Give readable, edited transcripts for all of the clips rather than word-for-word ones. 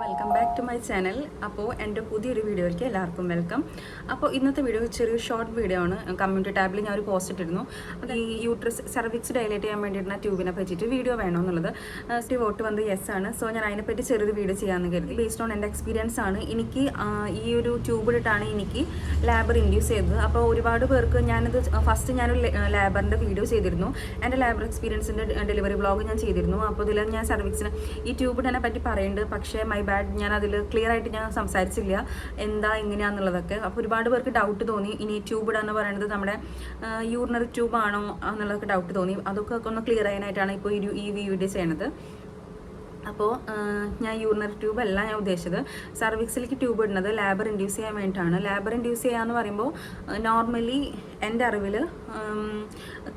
Welcome back to my channel. അപ്പോൾ എൻ്റെ പുതിയൊരു വീഡിയോയിലേക്ക് എല്ലാവർക്കും വെൽക്കം. അപ്പോൾ ഇന്നത്തെ വീഡിയോ ചെറിയൊരു ഷോർട്ട് വീഡിയോ ആണ്. കമ്മ്യൂണിറ്റി ടാബിൽ ഞാൻ ഒരു പോസ്റ്റ് ഇട്ടിരുന്നു. അത് ഈ യൂട്രസ് സർവിക്സ് ഡയലേറ്റ് ചെയ്യാൻ വേണ്ടിയിരുന്ന ട്യൂബിനെ പറ്റിയിട്ട് വീഡിയോ വേണമെന്നുള്ളത്. വോട്ട് വന്ന് യെസ് ആണ്. സോ ഞാൻ അതിനെപ്പറ്റി ചെറിയൊരു വീഡിയോ ചെയ്യാമെന്ന് കരുതി. ബേസ്ഡ് ഓൺ എൻ്റെ എക്സ്പീരിയൻസ് ആണ്. എനിക്ക് ഈ ഒരു ട്യൂബ് ഇട്ടിട്ടാണ് എനിക്ക് ലാബർ ഇൻഡ്യൂസ് ചെയ്തത്. അപ്പോൾ ഒരുപാട് പേർക്ക് ഞാനിത് ഫസ്റ്റ് ഞാനൊരു ലാബറിൻ്റെ വീഡിയോ ചെയ്തിരുന്നു. എൻ്റെ ലാബർ എക്സ്പീരിയൻസിൻ്റെ ഡെലിവറി വ്ളോഗ് ഞാൻ ചെയ്തിരുന്നു. അപ്പോൾ ഇതിൽ ഞാൻ സർവിക്സിന് ഈ ട്യൂബ് ഇടനെ പറ്റി പറയുന്നുണ്ട്. പക്ഷേ മൈ ബാഡ്, ഞാൻ അതിൽ ക്ലിയർ ആയിട്ട് ഞാൻ സംസാരിച്ചില്ല എന്താ എങ്ങനെയാണെന്നുള്ളതൊക്കെ. അപ്പോൾ ഒരുപാട് പേർക്ക് ഡൗട്ട് തോന്നി. ഇനി ട്യൂബ് ഇടാന്ന് പറയുന്നത് നമ്മുടെ യൂറിനറി ട്യൂബാണോ എന്നുള്ളതൊക്കെ ഡൗട്ട് തോന്നി. അതൊക്കെ ഒന്ന് ക്ലിയർ ചെയ്യാനായിട്ടാണ് ഇപ്പോൾ ഈ വീഡിയോ ചെയ്യണത്. അപ്പോൾ ഞാൻ യൂറിനറി ട്യൂബ് അല്ല ഞാൻ ഉദ്ദേശിച്ചത്. സർവിക്സിലേക്ക് ട്യൂബ് ഇടുന്നത് ലാബർ ഇൻഡ്യൂസ് ചെയ്യാൻ വേണ്ടിയിട്ടാണ്. ലാബർ ഇൻഡ്യൂസ് ചെയ്യുക എന്ന് പറയുമ്പോൾ നോർമലി എൻ്റെ അറിവിൽ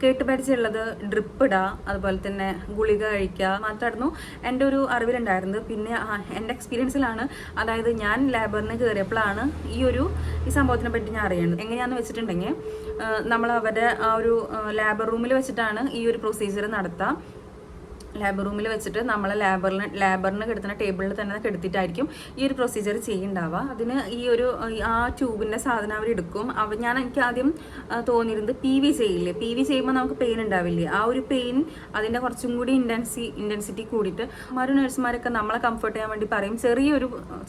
കേട്ട് പഠിച്ചുള്ളത് ഡ്രിപ്പ് ഇടുക, അതുപോലെ തന്നെ ഗുളിക കഴിക്കുക മാത്രമായിരുന്നു എൻ്റെ ഒരു അറിവിലുണ്ടായിരുന്നത്. പിന്നെ എൻ്റെ എക്സ്പീരിയൻസിലാണ്, അതായത് ഞാൻ ലാബറിന് കയറിയപ്പോഴാണ് ഈ സംഭവത്തിനെ പറ്റി ഞാൻ അറിയുന്നത്. എങ്ങനെയാണെന്ന് വെച്ചിട്ടുണ്ടെങ്കിൽ നമ്മൾ അവരുടെ ആ ഒരു ലാബർ റൂമിൽ വെച്ചിട്ടാണ് ഈ ഒരു പ്രൊസീജിയർ നടത്തുക. ലാബർ റൂമിൽ വെച്ചിട്ട് നമ്മൾ ലാബറിന് കിടത്തുന്ന ടേബിളിൽ തന്നെ കിടത്തിയിട്ടായിരിക്കും ഈ ഒരു പ്രൊസീജിയർ ചെയ്യുന്നുണ്ടാവുക. അതിന് ആ ട്യൂബിൻ്റെ സാധനം അവർ എടുക്കും. എനിക്ക് ആദ്യം തോന്നിയിരുന്നത് PV ചെയ്യില്ലേ, PV ചെയ്യുമ്പോൾ നമുക്ക് പെയിൻ ഉണ്ടാവില്ലേ, ആ ഒരു പെയിൻ അതിൻ്റെ കുറച്ചും കൂടി ഇൻറ്റൻസിറ്റി കൂടിയിട്ട് നഴ്സുമാരൊക്കെ നമ്മളെ കംഫർട്ട് ചെയ്യാൻ വേണ്ടി പറയും.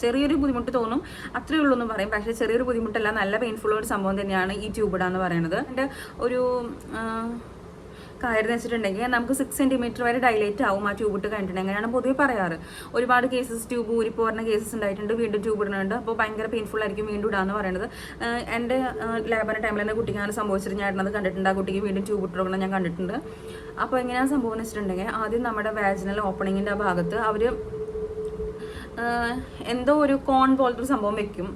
ചെറിയൊരു ബുദ്ധിമുട്ട് തോന്നും, അത്രയേ ഉള്ളൂ എന്ന് പറയും. പക്ഷേ ചെറിയൊരു ബുദ്ധിമുട്ടല്ല, നല്ല പെയിൻഫുൾ ഒരു സംഭവം തന്നെയാണ് ഈ ട്യൂബ് ഇടാന്ന് പറയുന്നത്. എൻ്റെ ഒരു കാര്യം വെച്ചിട്ടുണ്ടെങ്കിൽ നമുക്ക് 6 സെൻറ്റിമീറ്റർ വരെ ഡൈലേറ്റ് ആവും ആ ട്യൂബ് ഇട്ട് കഴിഞ്ഞിട്ടുണ്ടെങ്കിൽ. അങ്ങനെയാണ് പൊതുവെ പറയാറ്. ഒരുപാട് കേസസ് ട്യൂബ് ഊരിപ്പോരുന്ന കേസസ് ഉണ്ടായിട്ടുണ്ട്, വീണ്ടും ട്യൂബ് ഇടുന്നുണ്ട്. അപ്പോൾ ഭയങ്കര പെയിൻഫുൾ ആയിരിക്കും വീണ്ടും ഇടാന്ന് പറയുന്നത്. എൻ്റെ ലാബറിൻ്റെ ടൈമിൽ തന്നെ കുട്ടിക്ക് അങ്ങനെ സംഭവിച്ചിട്ട് ഞാൻ ഇടുന്നത് കണ്ടിട്ടുണ്ട്. ആ കുട്ടിക്ക് വീണ്ടും ട്യൂബ് ഇട്ടിടണം ഞാൻ കണ്ടിട്ടുണ്ട്. അപ്പോൾ എങ്ങനെയാണ് സംഭവം എന്ന് വെച്ചിട്ടുണ്ടെങ്കിൽ ആദ്യം നമ്മുടെ വാജിനൽ ഓപ്പണിങ്ങിൻ്റെ ആ ഭാഗത്ത് അവർ എന്തോ ഒരു കോൺ പോലത്തെ ഒരു സംഭവം വെക്കും.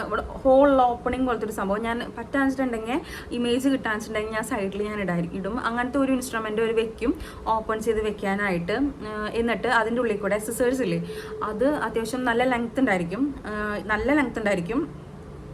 ഇവിടെ ഹോൾ ഓപ്പണിങ് പോലത്തെ ഒരു സംഭവം. ഞാൻ പറ്റാന്നിട്ടുണ്ടെങ്കിൽ ഇമേജ് കിട്ടാന്നിട്ടുണ്ടെങ്കിൽ ഞാൻ സൈഡിൽ ഞാൻ ഇടും. അങ്ങനത്തെ ഒരു ഇൻസ്ട്രുമെൻ്റ് ഒരു വെക്കും ഓപ്പൺ ചെയ്ത് വെക്കാനായിട്ട്. എന്നിട്ട് അതിൻ്റെ ഉള്ളിൽ കൂടെ സിസേഴ്സ് ഇല്ലേ, അത് അത്യാവശ്യം നല്ല ലെങ്ത് ഉണ്ടായിരിക്കും.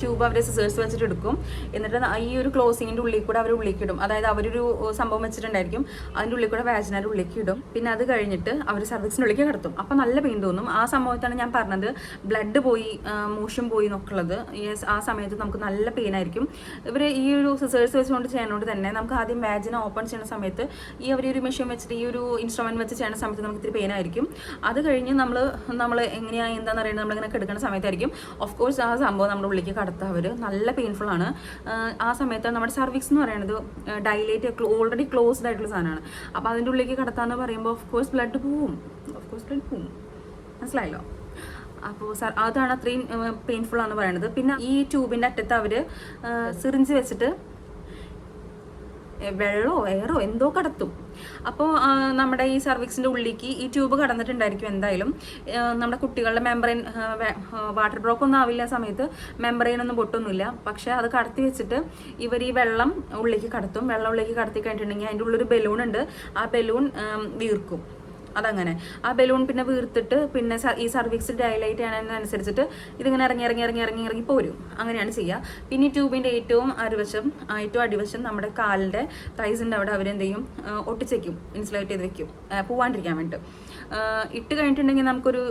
ട്യൂബ് അവർ സിസേഴ്സ് വെച്ചിട്ട് എടുക്കും. എന്നിട്ട് ഈ ഒരു ക്ലോസിങ്ങിൻ്റെ ഉള്ളിൽ കൂടെ അവർ ഉള്ളിലേക്ക് ഇടും. അതായത് അവരൊരു സംഭവം വെച്ചിട്ടുണ്ടായിരിക്കും, അതിൻ്റെ ഉള്ളിൽ കൂടെ വാജിനാൽ ഉള്ളിലേക്ക് ഇടും. പിന്നെ അത് കഴിഞ്ഞിട്ട് അവർ സർവിക്സിൻ്റെ ഉള്ളിലേക്ക് കിടത്തും. അപ്പം നല്ല പെയിൻ തോന്നും. ആ സമയത്താണ് ഞാൻ പറഞ്ഞത് ബ്ലഡ് പോയി മോഷൻ പോയി നോക്കുള്ളത്. യെസ്, ആ സമയത്ത് നമുക്ക് നല്ല പെയിൻ ആയിരിക്കും. ഇവർ ഈ ഒരു സിസേഴ്സ് വെച്ചുകൊണ്ട് ചെയ്യുന്നതുകൊണ്ട് തന്നെ നമുക്ക് ആദ്യം വാജിന ഓപ്പൺ ചെയ്യുന്ന സമയത്ത് ഈ ഒരു മെഷീൻ വെച്ചിട്ട് ഈ ഒരു ഇൻസ്ട്രുമെൻറ്റ് വെച്ച് ചെയ്യുന്ന സമയത്ത് നമുക്ക് ഇത്തിരി പെയിൻ ആയിരിക്കും. അത് കഴിഞ്ഞ് നമ്മൾ എങ്ങനെയാണ് എന്താണെന്ന് അറിയുന്നത് നമ്മളിങ്ങനെ കിടക്കുന്ന സമയത്തായിരിക്കും ഓഫ് കോഴ്സ് ആ സംഭവം നമ്മുടെ ഉള്ളിലേക്ക് അവർ നല്ല പെയിൻഫുൾ ആണ്. ആ സമയത്ത് നമ്മുടെ സർവിക്സ് എന്ന് പറയുന്നത് ഡൈലേറ്റ് ഓൾറെഡി ക്ലോസ്ഡ് ആയിട്ടുള്ള സാധനമാണ്. അപ്പോൾ അതിൻ്റെ ഉള്ളിലേക്ക് കടത്താന്ന് പറയുമ്പോൾ ഓഫ് കോഴ്സ് ബ്ലഡ് പോവും. മനസ്സിലായല്ലോ? അപ്പോൾ അതാണ് അത്രയും പെയിൻഫുൾ ആണെന്ന് പറയുന്നത്. പിന്നെ ഈ ട്യൂബിൻ്റെ അറ്റത്ത് അവർ സിറിഞ്ച് വെച്ചിട്ട് വെള്ളമോ എയറോ എന്തോ കടത്തും. അപ്പോൾ നമ്മുടെ ഈ സർവിക്സിൻ്റെ ഉള്ളിലേക്ക് ഈ ട്യൂബ് കടന്നിട്ടുണ്ടായിരിക്കും എന്തായാലും. നമ്മുടെ കുട്ടികളുടെ മെമ്പറൈൻ വാട്ടർ ബ്ലോക്ക് ഒന്നും ആവില്ല ആ സമയത്ത്, മെമ്പറൈനൊന്നും പൊട്ടൊന്നുമില്ല. പക്ഷേ അത് കടത്തി വെച്ചിട്ട് ഇവർ ഈ വെള്ളം ഉള്ളിലേക്ക് കടത്തി കഴിഞ്ഞിട്ടുണ്ടെങ്കിൽ അതിൻ്റെ ഉള്ളൊരു ബലൂൺ ഉണ്ട്. ആ ബലൂൺ വീർക്കും. അതങ്ങനെ ആ ബലൂൺ പിന്നെ വീർത്തിട്ട് പിന്നെ ഈ സർവിക്സ് ഡയലൈറ്റ് ചെയ്യുന്നതിനനുസരിച്ചിട്ട് ഇതിങ്ങനെ ഇറങ്ങി പോരും. അങ്ങനെയാണ് ചെയ്യുക. പിന്നെ ഈ ട്യൂബിൻ്റെ ഏറ്റവും അടിവശം നമ്മുടെ കാലിൻ്റെ തൈസിൻ്റെ അവിടെ അവരെന്ത് ചെയ്യും, ഒട്ടിച്ചേക്കും, ഇൻസുലേറ്റ് ചെയ്ത് വെക്കും പോവാണ്ടിരിക്കാൻ വേണ്ടിയിട്ട്. ഇട്ട് കഴിഞ്ഞിട്ടുണ്ടെങ്കിൽ നമുക്കൊരു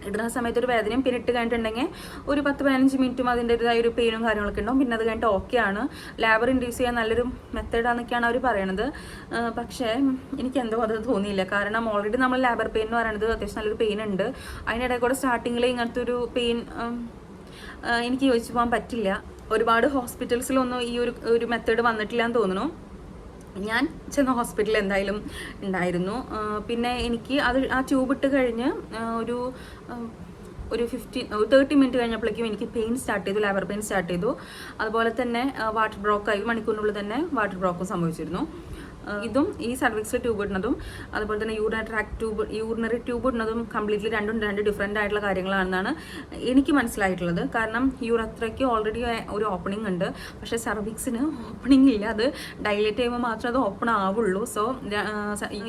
ഇടുന്ന സമയത്ത് ഒരു വേദനയും, പിന്നെ ഇട്ട് കഴിഞ്ഞിട്ടുണ്ടെങ്കിൽ ഒരു 10-15 മിനിറ്റും അതിൻ്റെതായ ഒരു പെയിനും കാര്യങ്ങളൊക്കെ ഉണ്ടാവും. പിന്നെ അത് കഴിഞ്ഞിട്ട് ഓക്കെയാണ്. ലാബർ ഇൻഡ്യൂസ് ചെയ്യാൻ നല്ലൊരു മെത്തേഡാന്നൊക്കെയാണ് അവർ പറയണത്. പക്ഷേ എനിക്കെന്തോ അത് തോന്നിയില്ല. കാരണം ഓൾറെഡി നമ്മൾ ലാബർ പെയിൻ എന്ന് പറയുന്നത് അത്യാവശ്യം നല്ലൊരു പെയിൻ ഉണ്ട്. അതിനിടയിൽ കൂടെ സ്റ്റാർട്ടിങ്ങിൽ ഇങ്ങനത്തെ ഒരു പെയിൻ എനിക്ക് യോജിച്ച് പോകാൻ പറ്റില്ല. ഒരുപാട് ഹോസ്പിറ്റൽസിലൊന്നും ഈ ഒരു മെത്തേഡ് വന്നിട്ടില്ല എന്ന് തോന്നുന്നു. ഞാൻ ചെന്ന ഹോസ്പിറ്റലിൽ എന്തായാലും ഉണ്ടായിരുന്നു. പിന്നെ എനിക്ക് ആ ട്യൂബ് ഇട്ട് കഴിഞ്ഞ് ഒരു 30 മിനിറ്റ് കഴിഞ്ഞപ്പോഴേക്കും എനിക്ക് പെയിൻ സ്റ്റാർട്ട് ചെയ്തു, ലാബർ പെയിൻ സ്റ്റാർട്ട് ചെയ്തു. അതുപോലെ തന്നെ വാട്ടർ ബ്ലോക്കായി, മണിക്കൂറിനുള്ളിൽ തന്നെ വാട്ടർ ബ്ലോക്കും സംഭവിച്ചിരുന്നു. ഇതും ഈ സർവിക്സിൽ ട്യൂബ് ഇടുന്നതും അതുപോലെ തന്നെ യൂറിനറി ട്യൂബ് ഇടുന്നതും കംപ്ലീറ്റ്ലി രണ്ട് ഡിഫറെൻ്റ് ആയിട്ടുള്ള കാര്യങ്ങളാണെന്നാണ് എനിക്ക് മനസ്സിലായിട്ടുള്ളത്. കാരണം യൂറത്രയ്ക്ക് ഓൾറെഡി ഒരു ഓപ്പണിംഗ് ഉണ്ട്, പക്ഷേ സർവിക്സിന് ഓപ്പണിംഗ് ഇല്ല. അത് ഡൈലേറ്റ് ചെയ്യുമ്പോൾ മാത്രമേ അത് ഓപ്പൺ ആവുള്ളൂ. സോ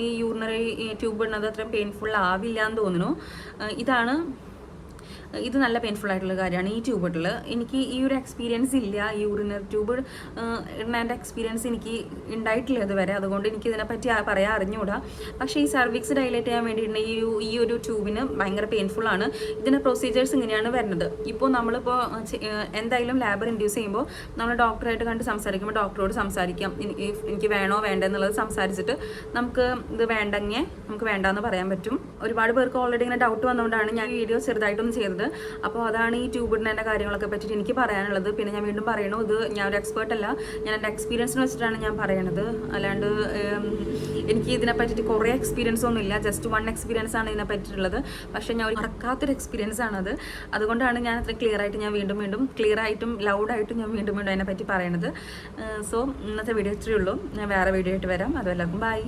ഈ യൂറിനറി ട്യൂബ് ഇടുന്നത് അത്രയും പെയിൻഫുൾ ആവില്ല എന്ന് തോന്നുന്നു. ഇതാണ് ഇത് നല്ല പെയിൻഫുൾ ആയിട്ടുള്ള കാര്യമാണ് ഈ ട്യൂബിൽ. എനിക്ക് ഈ ഒരു എക്സ്പീരിയൻസ് ഇല്ല, യൂറിനറി ട്യൂബ് ഇടുന്നതിൻ്റെ എക്സ്പീരിയൻസ് എനിക്ക് ഉണ്ടായിട്ടില്ല ഇതുവരെ. അതുകൊണ്ട് എനിക്ക് ഇതിനെപ്പറ്റി പറയാൻ അറിഞ്ഞുകൂടാ. പക്ഷേ ഈ സർവിക്സ് ഡൈലേറ്റ് ചെയ്യാൻ വേണ്ടിയിട്ട് ഈ ഒരു ട്യൂബിന് ഭയങ്കര പെയിൻഫുൾ ആണ്. ഇതിൻ്റെ പ്രൊസീജിയേഴ്സ് ഇങ്ങനെയാണ് വരുന്നത്. ഇപ്പോൾ നമ്മളിപ്പോൾ എന്തായാലും ലാബർ ഇൻഡ്യൂസ് ചെയ്യുമ്പോൾ നമ്മൾ ഡോക്ടറായിട്ട് കണ്ട് സംസാരിക്കുമ്പോൾ ഡോക്ടറോട് സംസാരിക്കാം, എനിക്ക് വേണോ വേണ്ട എന്നുള്ളത് സംസാരിച്ചിട്ട് നമുക്ക് ഇത് വേണ്ടെങ്കിൽ നമുക്ക് വേണ്ടാന്ന് പറയാൻ പറ്റും. ഒരുപാട് പേർക്ക് ഓൾറെഡി ഇങ്ങനെ ഡൗട്ട് വന്നുകൊണ്ടാണ് ഞാൻ വീഡിയോ ചെറുതായിട്ടൊന്നും ചെയ്തത്. അപ്പോൾ അതാണ് ഈ ട്യൂബിടുന്നതിൻ്റെ കാര്യങ്ങളൊക്കെ പറ്റിയിട്ട് എനിക്ക് പറയാനുള്ളത്. പിന്നെ ഞാൻ വീണ്ടും പറയണു, ഇത് ഞാൻ ഒരു എക്സ്പേർട്ട് അല്ല, ഞാൻ എൻ്റെ എക്സ്പീരിയൻസിന് വെച്ചിട്ടാണ് ഞാൻ പറയണത്. അല്ലാണ്ട് എനിക്ക് ഇതിനെ പറ്റിയിട്ട് കുറേ എക്സ്പീരിയൻസ് ഒന്നും ഇല്ല, ജസ്റ്റ് 1 എക്സ്പീരിയൻസ് ആണ് ഇതിനെ പറ്റിയിട്ടുള്ളത്. പക്ഷേ ഞാൻ ഒരു മറക്കാത്തൊരു എക്സ്പീരിയൻസ് ആണത്. അതുകൊണ്ടാണ് ഞാൻ അത്ര ക്ലിയർ ആയിട്ട് ഞാൻ വീണ്ടും ക്ലിയർ ആയിട്ടും ലൗഡായിട്ടും ഞാൻ വീണ്ടും അതിനെപ്പറ്റി പറയണത്. സോ ഇന്നത്തെ വീഡിയോ ഇത്രയേ ഉള്ളൂ. ഞാൻ വേറെ വീഡിയോ ആയിട്ട് വരാം. അതും എല്ലാവർക്കും ബൈ.